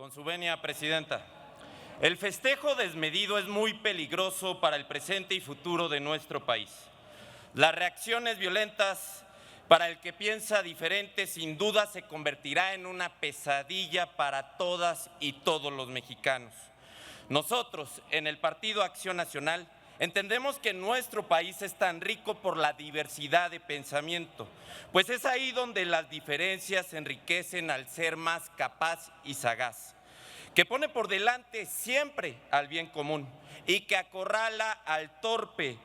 Con su venia, Presidenta. El festejo desmedido es muy peligroso para el presente y futuro de nuestro país. Las reacciones violentas para el que piensa diferente sin duda se convertirá en una pesadilla para todas y todos los mexicanos. Nosotros, en el Partido Acción Nacional, entendemos que nuestro país es tan rico por la diversidad de pensamiento, pues es ahí donde las diferencias enriquecen al ser más capaz y sagaz, que pone por delante siempre al bien común y que acorrala al torpe,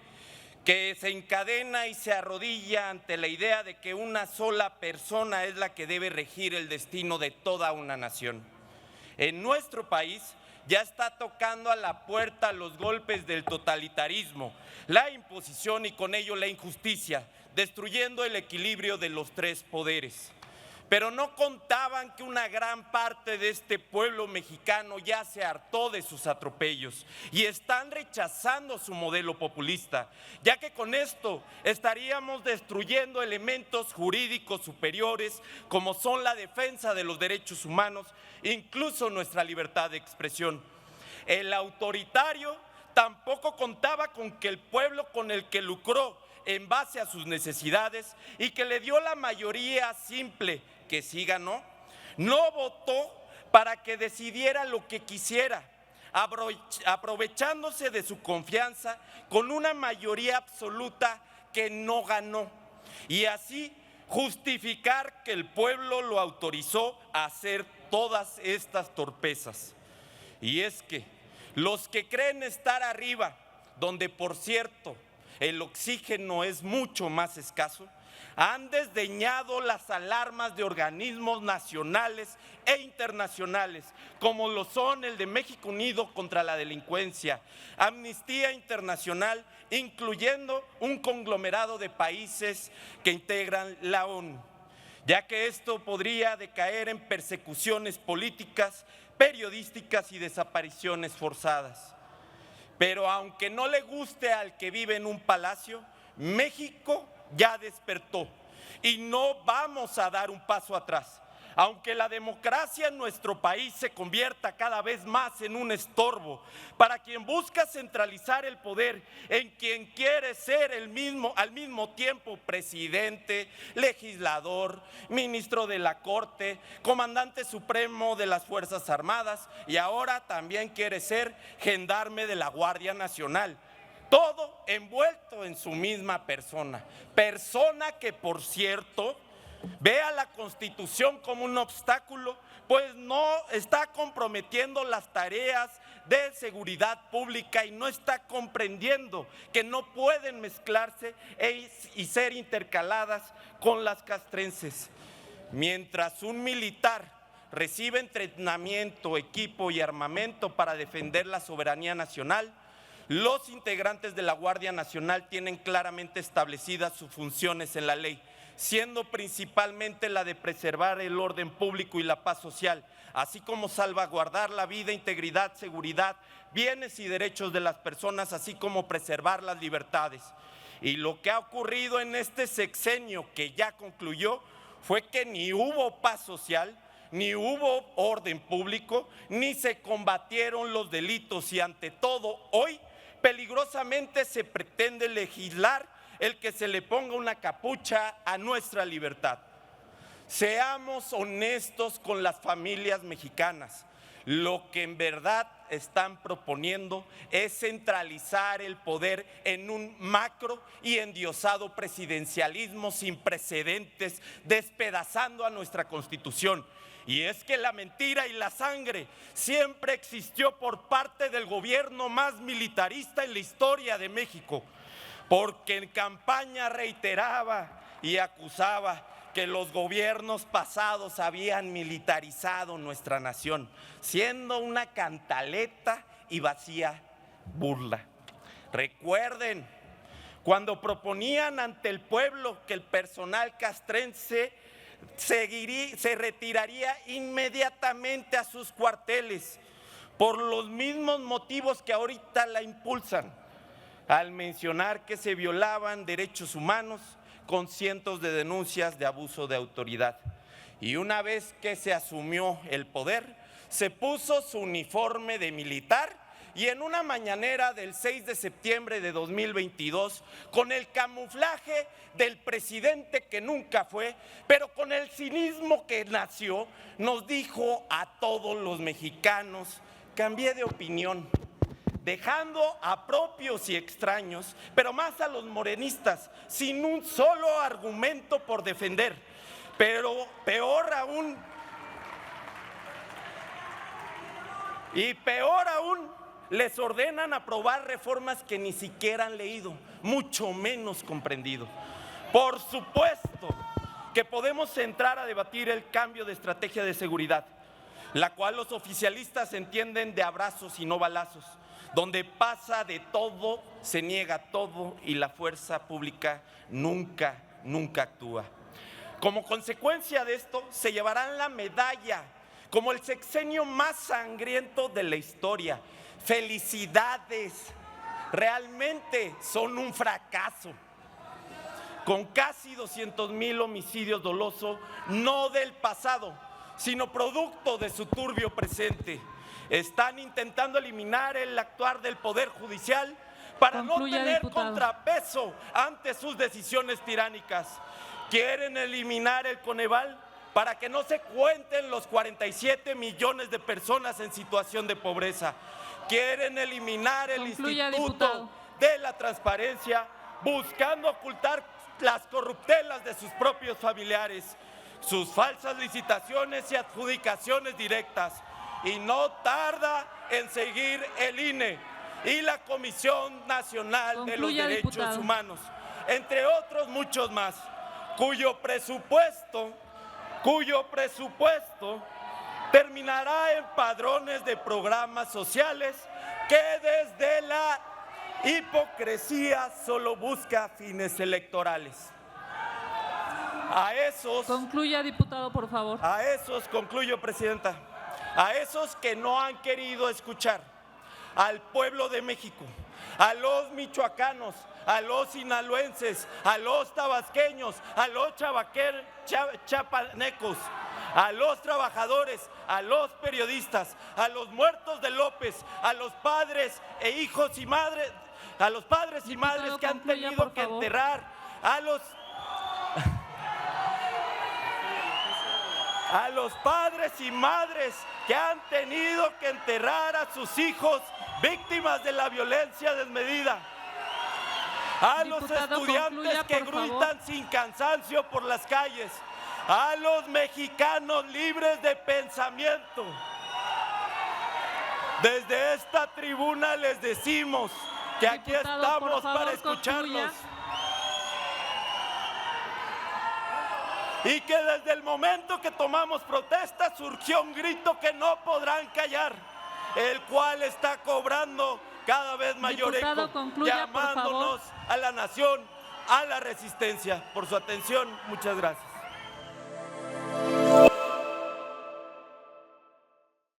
que se encadena y se arrodilla ante la idea de que una sola persona es la que debe regir el destino de toda una nación. En nuestro país ya está tocando a la puerta los golpes del totalitarismo, la imposición y con ello la injusticia, destruyendo el equilibrio de los tres poderes. Pero no contaban que una gran parte de este pueblo mexicano ya se hartó de sus atropellos y están rechazando su modelo populista, ya que con esto estaríamos destruyendo elementos jurídicos superiores como son la defensa de los derechos humanos, incluso nuestra libertad de expresión. El autoritario tampoco contaba con que el pueblo con el que lucró en base a sus necesidades y que le dio la mayoría simple, que sí ganó, no votó para que decidiera lo que quisiera, aprovechándose de su confianza con una mayoría absoluta que no ganó, y así justificar que el pueblo lo autorizó a hacer todas estas torpezas. Y es que los que creen estar arriba, donde por cierto el oxígeno es mucho más escaso, han desdeñado las alarmas de organismos nacionales e internacionales, como lo son el de México Unido contra la Delincuencia, Amnistía Internacional, incluyendo un conglomerado de países que integran la ONU, ya que esto podría decaer en persecuciones políticas, periodísticas y desapariciones forzadas. Pero aunque no le guste al que vive en un palacio, México ya despertó y no vamos a dar un paso atrás. Aunque la democracia en nuestro país se convierta cada vez más en un estorbo para quien busca centralizar el poder en quien quiere ser al mismo tiempo presidente, legislador, ministro de la Corte, comandante supremo de las Fuerzas Armadas y ahora también quiere ser gendarme de la Guardia Nacional. Todo envuelto en su misma persona que, por cierto, ve a la Constitución como un obstáculo, pues no está comprometiendo las tareas de seguridad pública y no está comprendiendo que no pueden mezclarse y ser intercaladas con las castrenses. Mientras un militar recibe entrenamiento, equipo y armamento para defender la soberanía nacional, los integrantes de la Guardia Nacional tienen claramente establecidas sus funciones en la ley, siendo principalmente la de preservar el orden público y la paz social, así como salvaguardar la vida, integridad, seguridad, bienes y derechos de las personas, así como preservar las libertades. Y lo que ha ocurrido en este sexenio que ya concluyó fue que ni hubo paz social, ni hubo orden público, ni se combatieron los delitos y ante todo hoy peligrosamente se pretende legislar el que se le ponga una capucha a nuestra libertad. Seamos honestos con las familias mexicanas. Lo que en verdad están proponiendo es centralizar el poder en un macro y endiosado presidencialismo sin precedentes, despedazando a nuestra Constitución. Y es que la mentira y la sangre siempre existió por parte del gobierno más militarista en la historia de México, porque en campaña reiteraba y acusaba que los gobiernos pasados habían militarizado nuestra nación, siendo una cantaleta y vacía burla. Recuerden, cuando proponían ante el pueblo que el personal castrense se retiraría inmediatamente a sus cuarteles por los mismos motivos que ahorita la impulsan, al mencionar que se violaban derechos humanos con cientos de denuncias de abuso de autoridad. Y una vez que se asumió el poder, se puso su uniforme de militar y en una mañanera del 6 de septiembre de 2022, con el camuflaje del presidente que nunca fue, pero con el cinismo que nació, nos dijo a todos los mexicanos: cambié de opinión, dejando a propios y extraños, pero más a los morenistas, sin un solo argumento por defender. Pero peor aún, les ordenan aprobar reformas que ni siquiera han leído, mucho menos comprendido. Por supuesto que podemos entrar a debatir el cambio de estrategia de seguridad, la cual los oficialistas entienden de abrazos y no balazos, donde pasa de todo, se niega todo y la fuerza pública nunca actúa. Como consecuencia de esto, se llevarán la medalla como el sexenio más sangriento de la historia. ¡Felicidades! Realmente son un fracaso. Con casi 200,000 homicidios dolosos, no del pasado, sino producto de su turbio presente. Están intentando eliminar el actuar del Poder Judicial para no tener contrapeso ante sus decisiones tiránicas. Quieren eliminar el Coneval para que no se cuenten los 47 millones de personas en situación de pobreza. Quieren eliminar el Instituto de la Transparencia, buscando ocultar las corruptelas de sus propios familiares, sus falsas licitaciones y adjudicaciones directas. Y no tarda en seguir el INE y la Comisión Nacional de los Derechos Humanos, entre otros muchos más, cuyo presupuesto terminará en padrones de programas sociales que desde la hipocresía solo busca fines electorales. Concluya, diputado, por favor. Concluyo, presidenta. A esos que no han querido escuchar al pueblo de México, a los michoacanos, a los sinaloenses, a los tabasqueños, a los chapanecos, a los trabajadores, a los periodistas, a los muertos de López, a los padres e hijos y madres, a los padres y madres que han tenido que enterrar, a los padres y madres que han tenido que enterrar a sus hijos víctimas de la violencia desmedida, a los estudiantes que gritan sin cansancio por las calles, a los mexicanos libres de pensamiento. Desde esta tribuna les decimos que aquí estamos para escucharlos. Y que desde el momento que tomamos protesta surgió un grito que no podrán callar, el cual está cobrando cada vez mayor eco, llamándonos a la nación, a la resistencia. Por su atención, muchas gracias.